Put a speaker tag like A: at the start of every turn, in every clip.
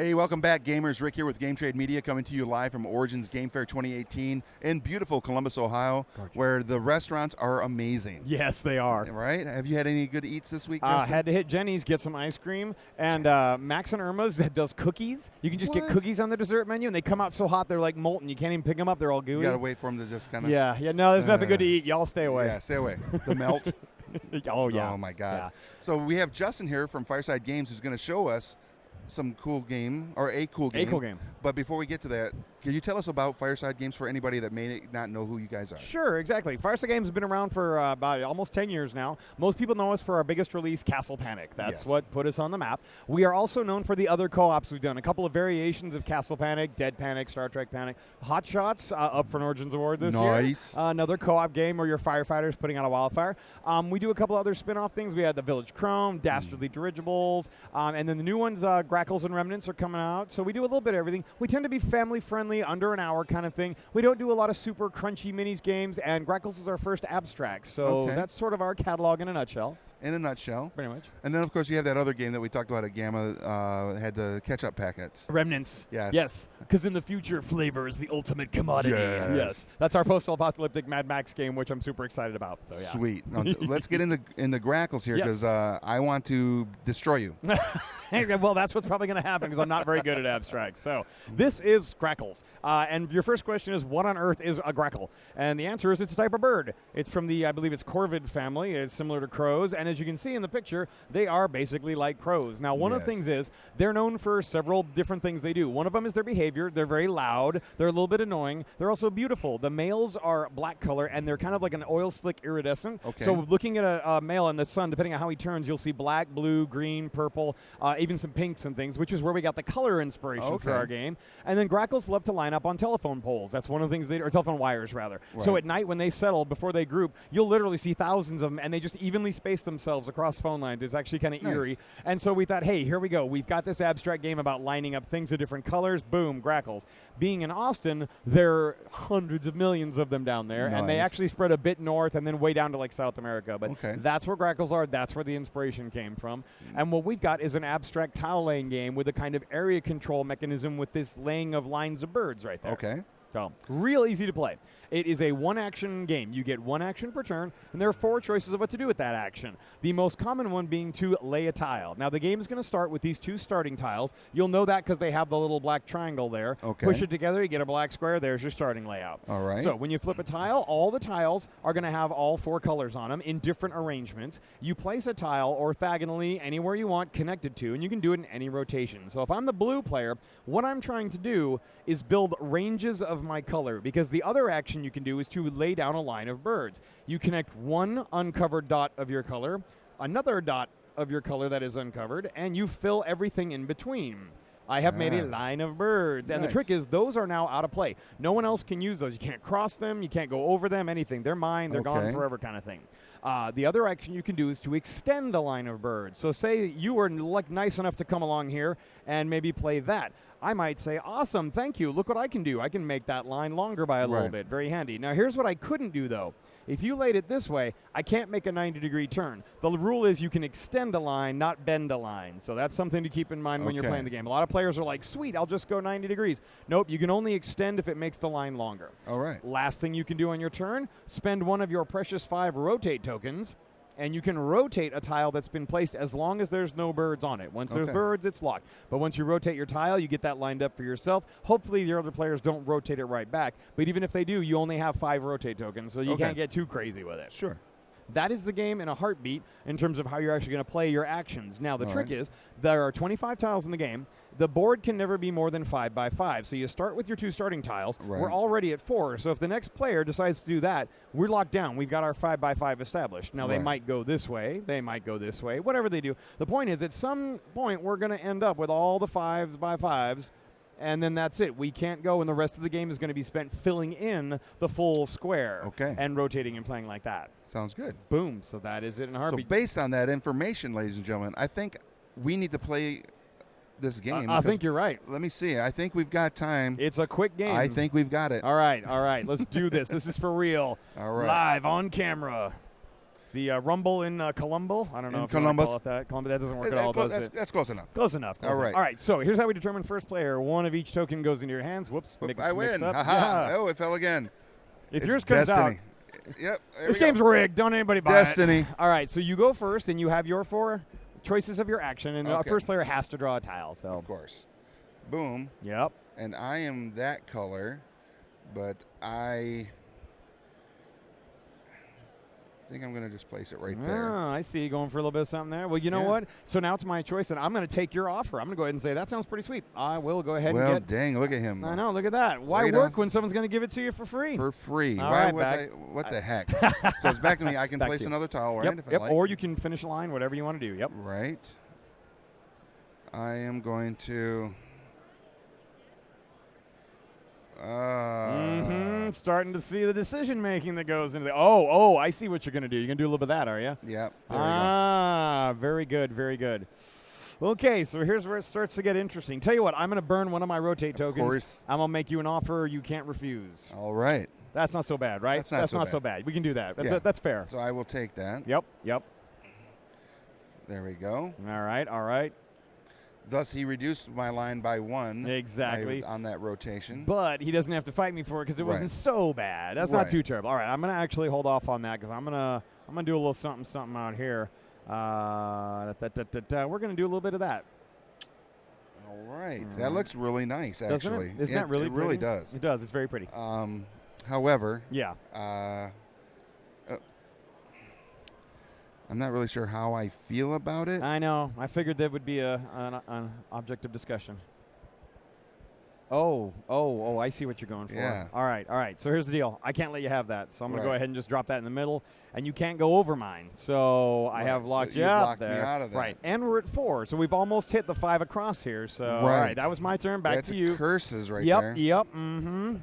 A: Hey, welcome back, gamers. Rick here with Game Trade Media, coming to you live from Origins Game Fair 2018 in beautiful Columbus, Ohio, where the restaurants are amazing.
B: Yes, they are.
A: Right? Have you had any good eats this week,
B: Had to hit Jenny's, get some ice cream, and Max and Irma's that does cookies. You can just get cookies on the dessert menu, and they come out so hot they're like molten. You can't even pick them up. They're all gooey.
A: You got to wait for them to just kind of...
B: Yeah. No, there's nothing good to eat. Y'all stay away.
A: Yeah, stay away. The melt.
B: Oh, yeah.
A: Oh, my God.
B: Yeah.
A: So we have Justin here from Fireside Games who's going to show us some cool game, or a cool game.
B: A cool game.
A: But before we get to that, can you tell us about Fireside Games for anybody that may not know who you guys are?
B: Sure, exactly. Fireside Games has been around for about almost 10 years now. Most people know us for our biggest release, Castle Panic. That's what put us on the map. We are also known for the other co-ops we've done. A couple of variations of Castle Panic, Dead Panic, Star Trek Panic. Hot Shots, up for an Origins Award this year. Another co-op game where you're firefighters putting out a wildfire. We do a couple other spin-off things. We had the Village Chrome, Dastardly Dirigibles, and then the new ones, Grackles and Remnants, are coming out. So we do a little bit of everything. We tend to be family-friendly, under an hour kind of thing. We don't do a lot of super crunchy minis games, and Grackles is our first abstract. So that's sort of our catalog in a nutshell.
A: In a nutshell.
B: Pretty much.
A: And then, of course, you have that other game that we talked about at Gamma, had the ketchup packets.
B: Remnants.
A: Yes.
B: Yes, because in the future, flavor is the ultimate commodity.
A: Yes.
B: That's our post-apocalyptic Mad Max game, which I'm super excited about. So, yeah.
A: Sweet. Now, let's get into Grackles here, because I want to destroy you.
B: Well, that's what's probably going to happen, because I'm not very good at abstracts. So this is Grackles. And your first question is, what on earth is a grackle? And the answer is it's a type of bird. It's from the, I believe it's corvid family. It's similar to crows. And as you can see in the picture, they are basically like crows. Now, one of the things is they're known for several different things they do. One of them is their behavior. They're very loud. They're a little bit annoying. They're also beautiful. The males are black color, and they're kind of like an oil slick iridescent. So looking at a male in the sun, depending on how he turns, you'll see black, blue, green, purple, even some pinks and things, which is where we got the color inspiration for our game. And then Grackles love to line up on telephone poles. That's one of the things they do, or telephone wires, rather. So at night when they settle, before they group, you'll literally see thousands of them, and they just evenly space themselves across phone lines. It's actually kind of eerie. And so we thought, hey, here we go. We've got this abstract game about lining up things of different colors. Boom, Grackles. Being in Austin, there are hundreds of millions of them down there, and they actually spread a bit north and then way down to like South America. But that's where Grackles are. That's where the inspiration came from. And what we've got is an abstract tile laying game with a kind of area control mechanism with this laying of lines of birds right there. So, real easy to play. It is a one-action game. You get one action per turn, and there are 4 choices of what to do with that action. The most common one being to lay a tile. Now, the game is going to start with these 2 starting tiles. You'll know that because they have the little black triangle there. Push it together, you get a black square. There's your starting layout. So, when you flip a tile, all the tiles are going to have all 4 colors on them in different arrangements. You place a tile orthogonally anywhere you want connected to, and you can do it in any rotation. So, if I'm the blue player, what I'm trying to do is build ranges of my color, because the other action you can do is to lay down a line of birds. You connect one uncovered dot of your color, another dot of your color that is uncovered, and you fill everything in between. I have made a line of birds. And the trick is those are now out of play. No one else can use those. You can't cross them. You can't go over them, anything. They're mine. They're gone forever kind of thing. The other action you can do is to extend a line of birds. So say you were nice enough to come along here and maybe play that. I might say, awesome, thank you. Look what I can do. I can make that line longer by a little bit. Very handy. Now, here's what I couldn't do, though. If you laid it this way, I can't make a 90-degree turn. The rule is you can extend a line, not bend a line. So that's something to keep in mind when you're playing the game. A lot of players are like, sweet, I'll just go 90 degrees. Nope, you can only extend if it makes the line longer. Last thing you can do on your turn, spend one of your precious 5 rotate tokens, and you can rotate a tile that's been placed as long as there's no birds on it. Once there's birds, it's locked. But once you rotate your tile, you get that lined up for yourself. Hopefully, your other players don't rotate it right back. But even if they do, you only have 5 rotate tokens, so you can't get too crazy with it. That is the game in a heartbeat in terms of how you're actually going to play your actions. Now, the trick is there are 25 tiles in the game. The board can never be more than 5 by 5. So you start with your 2 starting tiles. We're already at 4. So if the next player decides to do that, we're locked down. We've got our 5 by 5 established. Now, they might go this way. They might go this way. Whatever they do. The point is, at some point, we're going to end up with all the 5s by 5s. And then that's it. We can't go, and the rest of the game is going to be spent filling in the full square and rotating and playing like that.
A: Sounds good.
B: Boom. So that is it in a heartbeat.
A: So based on that information, ladies and gentlemen, I think we need to play this game.
B: I think you're right.
A: Let me see. I think we've got time.
B: It's a quick game.
A: I think we've got it.
B: All right. Let's do this. This is for real. Live on camera. The Rumble in Colombo. I don't know if you want to call it that. Colombo, that doesn't work at all, does it?
A: That's close enough.
B: Close enough.
A: All right.
B: All right, so here's how we determine first player. One of each token goes into your hands. Whoops.
A: I win.
B: Up.
A: Ha-ha. Oh, it fell again.
B: If
A: it's
B: yours comes
A: destiny.
B: out.
A: Yep.
B: This game's rigged. Don't anybody buy
A: Destiny.
B: it. All right, so you go first, and you have your 4 choices of your action, and the first player has to draw a tile. So.
A: Of course. Boom.
B: Yep.
A: And I am that color, but I think I'm going to just place it right there.
B: I see you going for a little bit of something there. Well, you know what? So now it's my choice, and I'm going to take your offer. I'm going to go ahead and say, that sounds pretty sweet. I will go ahead and get.
A: Well, dang, look at him.
B: I know, look at that. Why work when someone's going to give it to you for free?
A: For free.
B: All
A: Why
B: right,
A: was I? What the heck? So it's back to me. I can place another tile, right? If I like.
B: Or you can finish a line, whatever you want to do. Yep.
A: Right. I am going to.
B: Starting to see the decision making that goes into the. Oh, I see what you're going to do. You're going to do a little bit of that, are you?
A: Yep. There we go.
B: Very good, very good. Okay, so here's where it starts to get interesting. Tell you what, I'm going to burn one of my rotate tokens.
A: Of course.
B: I'm going to make you an offer you can't refuse.
A: All right.
B: That's not so bad, right?
A: That's not
B: so bad. We can do that. That's fair.
A: So I will take that.
B: Yep.
A: There we go.
B: All right.
A: Thus, he reduced my line by 1.
B: Exactly.
A: On that rotation.
B: But he doesn't have to fight me for it because it wasn't so bad. That's not too terrible. All right, I'm going to actually hold off on that because I'm gonna do a little something out here. We're going to do a little bit of that.
A: All right. That looks really nice, actually.
B: Doesn't it? Isn't that really pretty?
A: It really does.
B: It does. It's very pretty.
A: However.
B: Yeah.
A: I'm not really sure how I feel about it.
B: I know. I figured that would be an object of discussion. Oh, I see what you're going for.
A: Yeah.
B: All right. So here's the deal. I can't let you have that. So I'm going to go ahead and just drop that in the middle. And you can't go over mine. So I have locked you out there.
A: Me out of that.
B: Right. And we're at 4. So we've almost hit the 5 across here. So, all right. That was my turn. Back to you.
A: That's curses right there.
B: Yep. Mm-hmm.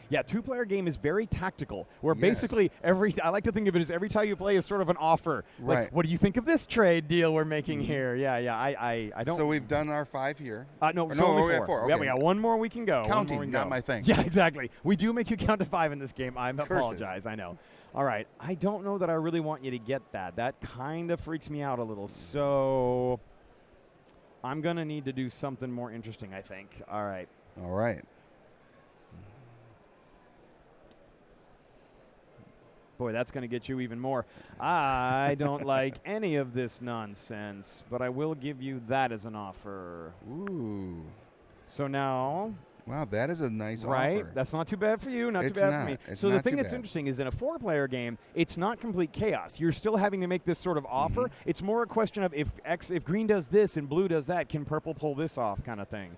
B: Yeah, 2-player game is very tactical, where basically I like to think of it as every time you play is sort of an offer.
A: Right.
B: Like, what do you think of this trade deal we're making here? Yeah, I don't.
A: So we've done our 5 here.
B: No, only 4.
A: Okay.
B: Yeah, we got one more we can go.
A: Counting, not my thing.
B: Yeah, exactly. We do make you count to 5 in this game. I apologize. I know. All right. I don't know that I really want you to get that. That kind of freaks me out a little. So I'm going to need to do something more interesting, I think. All right. Boy, that's going to get you even more. I don't like any of this nonsense, but I will give you that as an offer.
A: Ooh.
B: So now.
A: Wow, that is a nice offer.
B: Right? That's not too bad for you, not too bad for me. So the thing that's interesting is in a 4-player game, it's not complete chaos. You're still having to make this sort of offer. It's more a question of if green does this and blue does that, can purple pull this off kind of thing.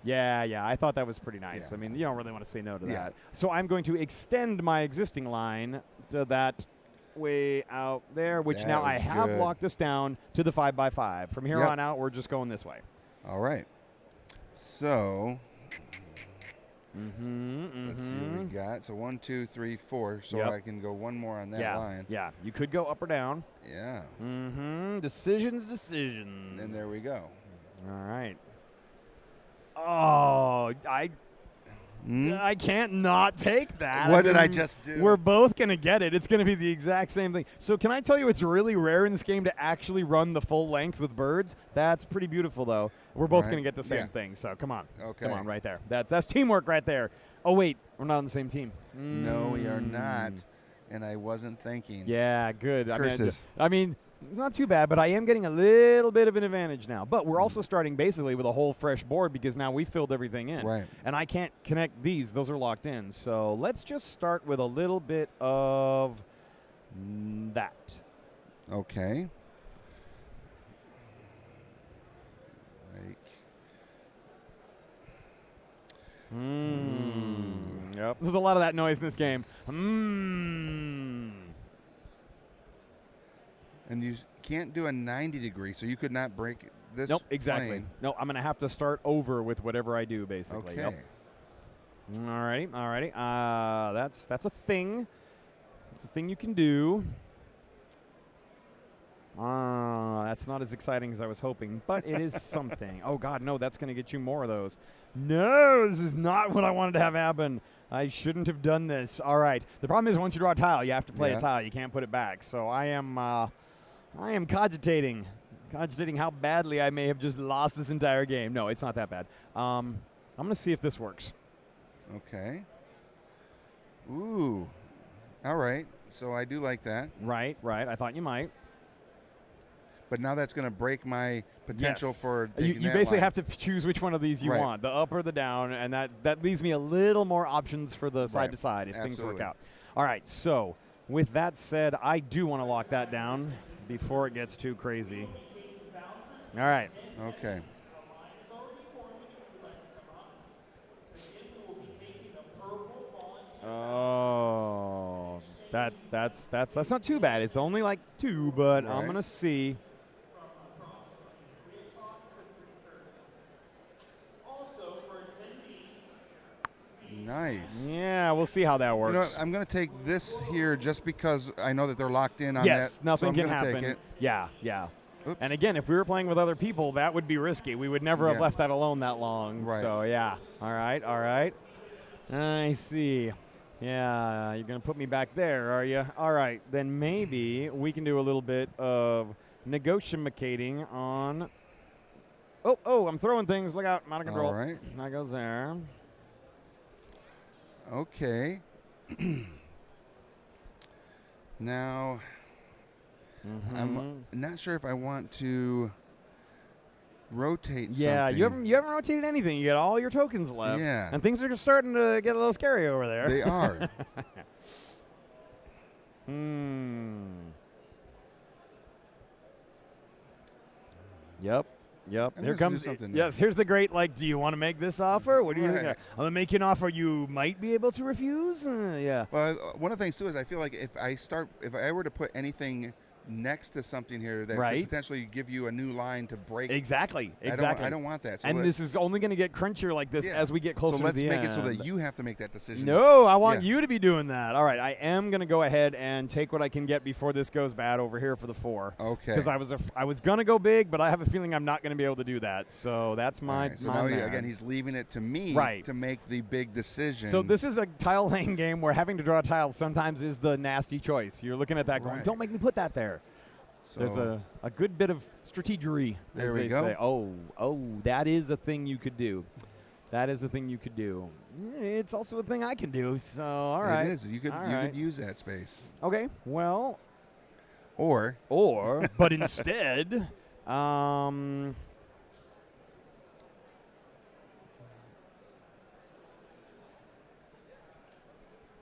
B: Yeah, I thought that was pretty nice. I mean, you don't really want to say no to that. So I'm going to extend my existing line to that way out there, which now I have locked us down to the 5x5. From here on out, we're just going this way.
A: All right. So let's see what we got. So 1, 2, 3, 4. So I can go one more on that line.
B: Yeah, you could go up or down.
A: Yeah.
B: Decisions.
A: And there we go.
B: All right. Oh, I can't not take that.
A: What did I just do?
B: We're both going to get it. It's going to be the exact same thing. So can I tell you it's really rare in this game to actually run the full length with birds? That's pretty beautiful, though. We're both going to get the same thing. So come on.
A: Okay.
B: Come on, right there. That's teamwork right there. Oh, wait. We're not on the same team.
A: No, we are not. And I wasn't thinking.
B: Yeah, good.
A: Curses.
B: I mean not too bad, but I am getting a little bit of an advantage now. But we're also starting basically with a whole fresh board because now we filled everything in.
A: Right.
B: And I can't connect these. Those are locked in. So let's just start with a little bit of that.
A: Okay.
B: Yep. There's a lot of that noise in this game.
A: And you can't do a 90 degree, so you could not break this.
B: Nope, exactly.
A: plane.
B: No, I'm going to have to start over with whatever I do, basically.
A: Okay.
B: Yep. Alrighty. That's a thing. It's a thing you can do. That's not as exciting as I was hoping, but it is something. Oh, God, no, that's going to get you more of those. No, this is not what I wanted to have happen. I shouldn't have done this. All right. The problem is once you draw a tile, you have to play a tile. You can't put it back. So I am cogitating how badly I may have just lost this entire game. No, it's not that bad. I'm going to see if this works.
A: Okay. Ooh. All right. So I do like that.
B: Right. I thought you might.
A: But now that's going to break my potential for taking
B: you
A: that
B: basically
A: line.
B: have to choose which one of these you want, the up or the down, and that leaves me a little more options for the side to side if things work out. All right, so with that said, I do want to lock that down before it gets too crazy. All right.
A: Okay.
B: Oh, that's not too bad. It's only like 2, but I'm gonna see.
A: Nice.
B: Yeah, we'll see how that works.
A: You know, I'm going to take this here just because I know that they're locked in on that.
B: Yes, nothing
A: so
B: can happen.
A: Take it.
B: Yeah.
A: Oops.
B: And again, if we were playing with other people, that would be risky. We would never have left that alone that long.
A: Right.
B: So, yeah. All right. I see. Yeah, you're going to put me back there, are you? All right. Then maybe we can do a little bit of negotiating on. Oh, I'm throwing things. Look out. I'm out of control.
A: All right.
B: That goes there.
A: Okay. Now, I'm not sure if I want to rotate something.
B: Yeah, you haven't rotated anything. You got all your tokens left.
A: Yeah.
B: And things are just starting to get a little scary over there.
A: They are.
B: Yep.
A: I'm
B: Here
A: gonna
B: comes.
A: do something
B: Yes. Here's the great. Like, do you want to make this offer? What do you think? I'm gonna make you an offer you might be able to refuse. Yeah.
A: Well, one of the things too is I feel like if I were to put anything next to something here that could potentially give you a new line to break.
B: Exactly.
A: I don't want that. So
B: and this is only going to get crunchier like this as we get closer to the end.
A: So let's make it so that you have to make that decision.
B: No, I want you to be doing that. All right, I am going to go ahead and take what I can get before this goes bad over here for the 4.
A: Okay.
B: Because I was going to go big, but I have a feeling I'm not going to be able to do that. So that's my.
A: So now again, he's leaving it to me to make the big decision.
B: So this is a tile laying game where having to draw a tile sometimes is the nasty choice. You're looking at that going, don't make me put that there. So there's a good bit of strategery,
A: there
B: as
A: we
B: they
A: go.
B: say. Oh, that is a thing you could do. It's also a thing I can do. So all right,
A: it is. You could use that space.
B: Okay, well,
A: or
B: but instead,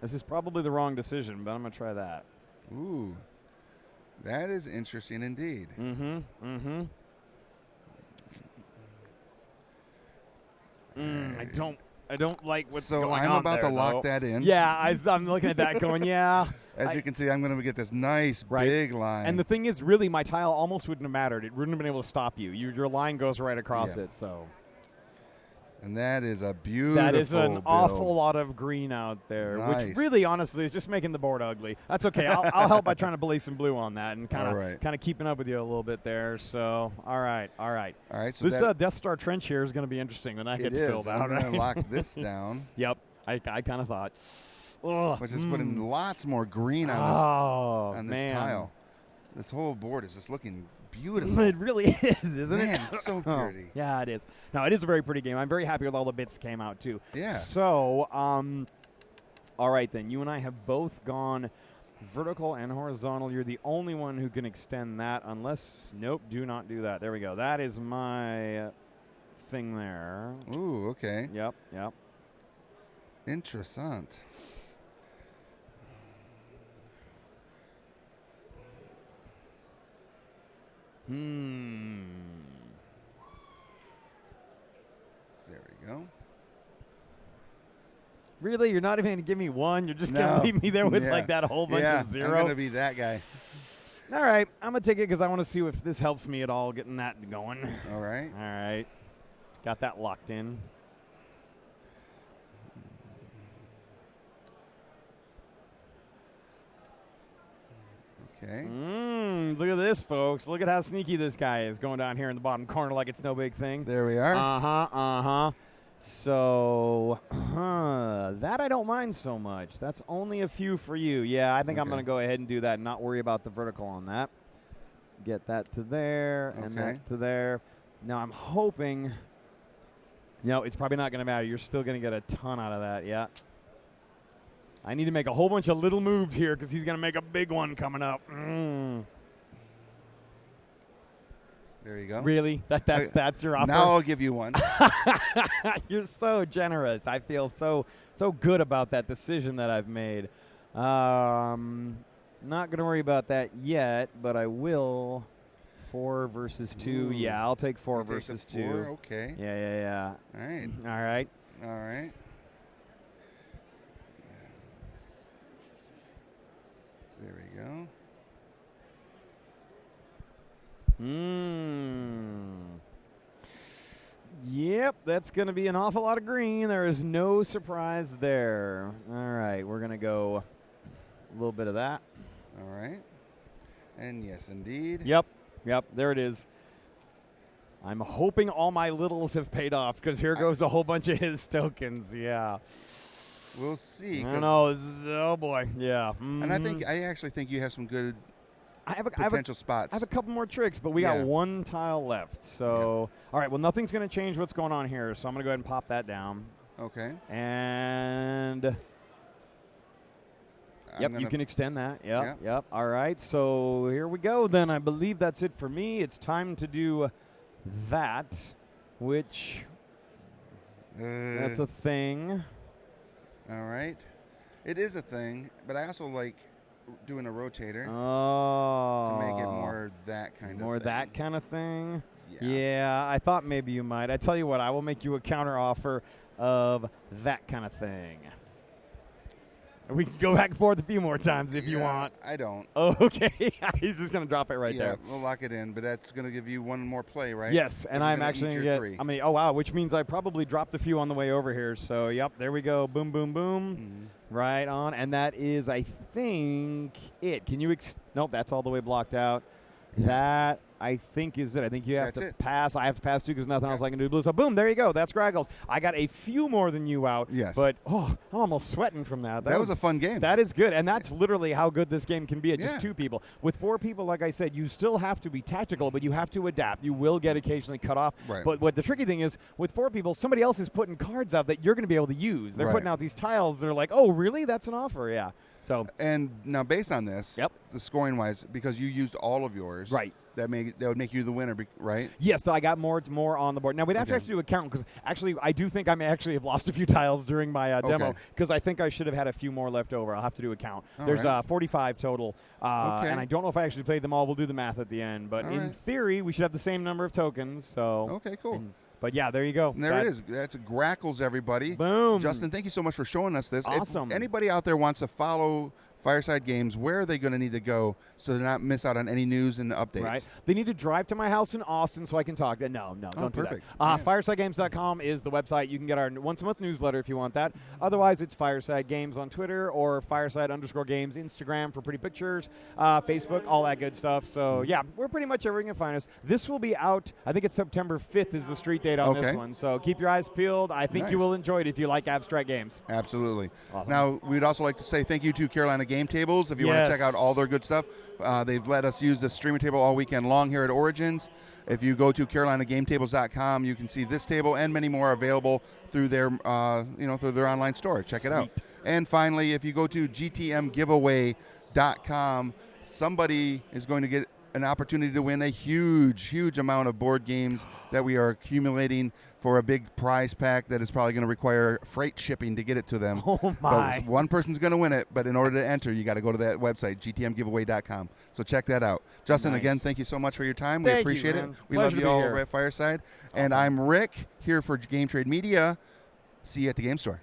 B: this is probably the wrong decision, but I'm gonna try that.
A: Ooh. That is interesting indeed.
B: I don't like what's going on.
A: So I'm about
B: to
A: lock that in.
B: Yeah, I'm looking at that going, yeah.
A: As you can see, I'm going to get this nice big line.
B: And the thing is, really, my tile almost wouldn't have mattered. It wouldn't have been able to stop you. Your line goes right across it, so.
A: And that is a beautiful
B: That is an
A: build.
B: awful lot of green out there,
A: Nice.
B: which really, honestly, is just making the board ugly. That's okay. I'll help by trying to blaze some blue on that and kind of keeping up with you a little bit there. So, all right.
A: So
B: this Death Star trench here is going to be interesting when that gets filled out.
A: I'm going to lock this down.
B: Yep, I kind of thought.
A: Which is putting lots more green on this tile. This whole board is just looking beautiful.
B: It really is, isn't it?
A: Man, it's so pretty.
B: Yeah, it is. No, it is a very pretty game. I'm very happy with all the bits that came out, too.
A: Yeah.
B: So, all right, then. You and I have both gone vertical and horizontal. You're the only one who can extend that unless, nope, do not do that. There we go. That is my thing there.
A: Ooh, okay.
B: Yep.
A: Interessant. There we go.
B: Really? You're not even going to give me one? You're just going to leave me there with like that whole bunch of zero?
A: I'm going to be that guy.
B: All right. I'm going to take it because I want to see if this helps me at all getting that going.
A: All right.
B: Got that locked in.
A: Okay.
B: Look at this, folks. Look at how sneaky this guy is going down here in the bottom corner like it's no big thing.
A: There we are.
B: So, That I don't mind so much. That's only a few for you. Yeah, I think I'm going to go ahead and do that and not worry about the vertical on that. Get that to there and that to there. Now I'm hoping. No, it's probably not going to matter. You're still going to get a ton out of that. Yeah. I need to make a whole bunch of little moves here because he's going to make a big one coming up.
A: There you go.
B: Really? That's your offer?
A: Now I'll give you one.
B: You're so generous. I feel so good about that decision that I've made. Not going to worry about that yet, but I will. 4 versus 2.
A: Ooh.
B: Yeah, I'll take 4 versus 2.
A: Okay.
B: Yeah.
A: All right.
B: All right.
A: There we go.
B: Yep, that's going to be an awful lot of green. There is no surprise there. All right, we're going to go a little bit of that.
A: All right. And yes, indeed.
B: Yep, there it is. I'm hoping all my littles have paid off because here goes a whole bunch of his tokens. Yeah.
A: We'll see.
B: I know. Oh, boy. Yeah.
A: And I actually think you have some good potential spots.
B: I have a couple more tricks, but we got one tile left. So, all right. Well, nothing's going to change what's going on here. So I'm going to go ahead and pop that down.
A: Okay.
B: And you can extend that. Yep. All right. So here we go. Then I believe that's it for me. It's time to do that, which that's a thing.
A: All right. It is a thing, but I also like doing a rotator to make it more that kind of thing.
B: More that kind of thing?
A: Yeah.
B: I thought maybe you might. I tell you what, I will make you a counter offer of that kind of thing. We can go back and forth a few more times if you want.
A: I don't.
B: Oh, okay. He's just going to drop it right there.
A: Yeah, we'll lock it in, but that's going to give you one more play, right?
B: Yes, and I'm actually going to get, oh, wow, which means I probably dropped a few on the way over here. So, yep, there we go. Boom, boom, boom. Right on. And that is, I think, it. Can you, nope, that's all the way blocked out. That, I think, is it. I think you have to pass. I have to pass too because nothing else I can do. Blue. So, boom, there you go. That's Grackles. I got a few more than you out.
A: Yes.
B: But, I'm almost sweating from that.
A: That was a fun game.
B: That is good. And that's literally how good this game can be at just 2 people. With 4 people, like I said, you still have to be tactical, but you have to adapt. You will get occasionally cut off.
A: Right.
B: But what the tricky thing is, with 4 people, somebody else is putting cards out that you're going to be able to use. They're putting out these tiles. They're like, oh, really? That's an offer. Yeah. So.
A: And now, based on this, the scoring-wise, because you used all of yours.
B: Right.
A: That would make you the winner, right?
B: Yes, I got more on the board. Now, we'd have to actually do a count because actually I do think I may actually have lost a few tiles during my demo because I think I should have had a few more left over. I'll have to do a count. There's 45 total, and I don't know if I actually played them all. We'll do the math at the end. But in theory, we should have the same number of tokens. So
A: okay, cool.
B: But yeah, there you go.
A: And there it is. That's Grackles, everybody.
B: Boom.
A: Justin, thank you so much for showing us this.
B: Awesome.
A: If anybody out there wants to follow Fireside Games, where are they going to need to go so they not miss out on any news and updates?
B: Right. They need to drive to my house in Austin so I can talk. No, don't do that. FiresideGames.com is the website. You can get our once-a-month newsletter if you want that. Otherwise, it's Fireside Games on Twitter or Fireside_Games Instagram for pretty pictures, Facebook, all that good stuff. So, yeah, we're pretty much everywhere you can find us. This will be out, I think it's September 5th is the street date on this one. So keep your eyes peeled. I think you will enjoy it if you like abstract games.
A: Absolutely. Awesome. Now, we'd also like to say thank you to Carolina Game Tables. If you want to check out all their good stuff, they've let us use the streaming table all weekend long here at Origins. If you go to CarolinaGameTables.com, you can see this table and many more available through their, through their online store. Check it out. And finally, if you go to GTMGiveaway.com, somebody is going to get an opportunity to win a huge amount of board games that we are accumulating for a big prize pack that is probably going to require freight shipping to get it to them.
B: Oh, my.
A: But one person's going to win it, but in order to enter, you got to go to that website, gtmgiveaway.com. So check that out. Justin, again, thank you so much for your time. We appreciate it. We love you all over at Fireside. Awesome. And I'm Rick, here for Game Trade Media. See you at the game store.